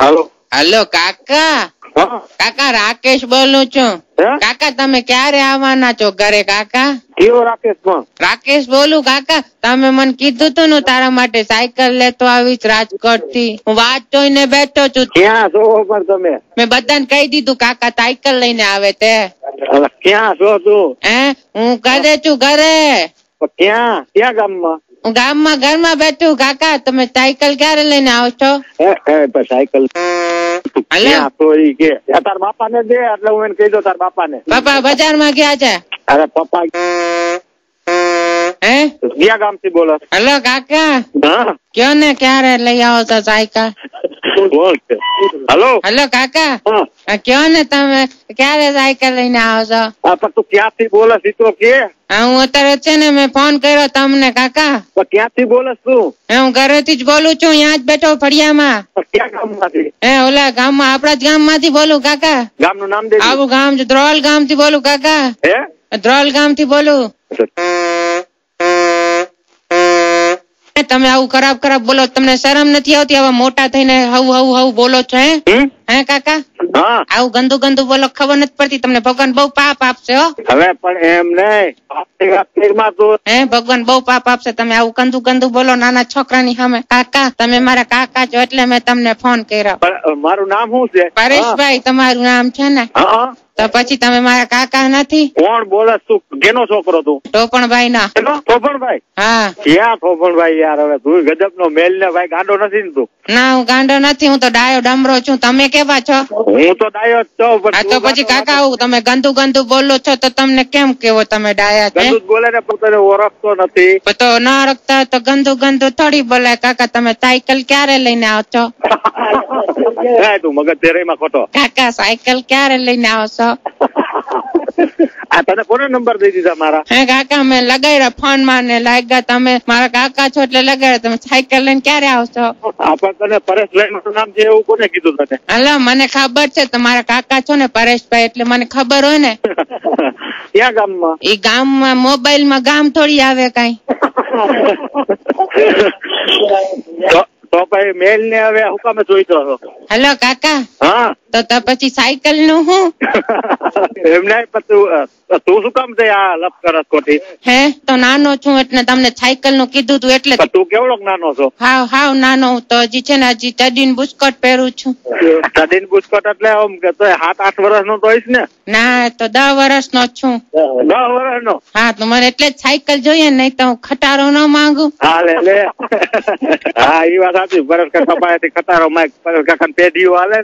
Hello hello કાકા. કાકા રાકેશ બોલું છું. કાકા તમે ક્યારે આવવાના છો ઘરે કાકા? કયો રાકેશ? પણ રાકેશ બોલું કાકા. તમે મને કીધું તું ને તારા માટે સાયકલ લેતો આવીશ રાજકોટ થી. હું વાત જોઈને બેઠો છું. ક્યાં છો પણ તમે? મેં બધાને કહી દીધું કાકા સાયકલ લઈને આવે તે. ક્યાં છો તું? હું ઘરે છું ઘરે. ક્યાં ક્યાં ગામમાં? હું ગામમાં ઘરમાં બેઠું કાકા. તમે સાયકલ ક્યારે લઈને આવશો? સાયકલ તાર બાપા ને દે એટલે હું એને કહી દઉં તાર બાપા ને. પપ્પા બજારમાં ગયા છે. અરે પપ્પા ક્યાં ગામ થી બોલો? હલો કાકા. હા કયો ને ક્યારે લઈ આવો તો સાયકલ? હલો હલો કાકા. કયો ને તમે ક્યારે સાયકલ લઈને આવો છો? પણ તું ક્યાંથી બોલસ ઈ તો કે? હું અત્યારે છે ને મેં ફોન કર્યો તમને કાકા. ક્યાંથી બોલસ તું? હું ઘરેથી જ બોલું છું. અહીંયા જ બેઠો ફળિયામાં. ક્યાં ગામ માંથી? ઓલા ગામમાં આપડા જ ગામ માંથી બોલું કાકા. ગામ નું નામ દે. આવું ગામ છે ધ્રોલ ગામ થી બોલું કાકા. ધ્રોલ ગામ થી બોલું. તમે આવું ખરાબ ખરાબ બોલો. તમને શરમ નથી આવતી? આવા મોટા થઈને હવ બોલો છો હે કાકા? આવું ગંદુ ગંદુ બોલો. ખબર નથી પડતી તમને? ભગવાન બહુ પાપ આપશે હો. હવે પણ એમ નહીં. ભગવાન બહુ પાપ આપશે. તમે આવું ગંદુ ગંદુ બોલો નાના છોકરાની સામે. કાકા તમે મારા કાકા છો એટલે મેં તમને ફોન કર્યો. મારું નામ શું છે? પરેશભાઈ તમારું નામ છે ને? તો પછી તમે મારા કાકા નથી? કોણ બોલે તું? કેનો છોકરો તું? ટોપણભાઈ ના. ટોપણભાઈ? હા. ક્યાં ટોપણભાઈ યાર? હવે તું ગજબ નો મેલ ને ભાઈ ગાંડો નથી ને તું? ના હું ગાંડો નથી. હું તો ડાયો ડમરો છું. તમે કેવા છો? હું તો ડાયો જ છું. તો પછી કાકા આવું તમે ગંદુ ગંદુ બોલો છો તો તમને કેમ કેવો તમે ડાયા છો? ગંદુ બોલે ને પોતાને ઓળખતો નથી. તો ના ઓળખતા તો ગંદુ ગંદુ થોડી બોલાય કાકા. તમે સાયકલ ક્યારે લઈને આવશો? તું મગજ તેરેમાં ખોટો. કાકા સાયકલ ક્યારે લઈને આવશો? આ તને કોને નંબર દઈ દીધા મારા? કાકા મેં લગાડ્યા ફોન માં ને લાગ્યા તમે મારા કાકા છો એટલે લગાડ્યા. તમે સાયકલ લઈને ક્યારે આવશો? આપણ તને પરેશભાઈ નું નામ છે એવું કોને કીધું તને? હલો મને ખબર છે તમારા કાકા છો ને પરેશભાઈ એટલે મને ખબર હોય ને. ક્યાં ગામમાં? એ ગામમાં મોબાઈલ માં ગામ થોડી આવે કઈ. તો ભાઈ મેલ ને હવે હું કામે જોઈતો હતો? હલો કાકા. હા તો પછી સાયકલ નું હું? એમ નહીં તું શું કામ છે આ લપ કરસ ખોટી? તો નાનો છું એટલે તમને સાયકલ નું કીધું તું એટલે. તું કેવડો નાનો છો? હાવ નાનો. હું તો હજી છે ને હજી ચડીને બુસ્કોટ પહેરું છું. ચડીને બુસ્કોટ એટલે આમ કે 7-8 વર્ષ નો તો હોઈશ ને? ના તો 10 વર્ષ નો છું. 10 વર્ષ નો? હા તો મને એટલે જ સાયકલ જોઈએ નહીં તો હું ખટારો ન માંગુ. હા લે હા એ વાત સાચી. પરેશ કાકા પાસેથી ખટારો માંગ. પરેશ કાકા પેઢીઓ હાલે.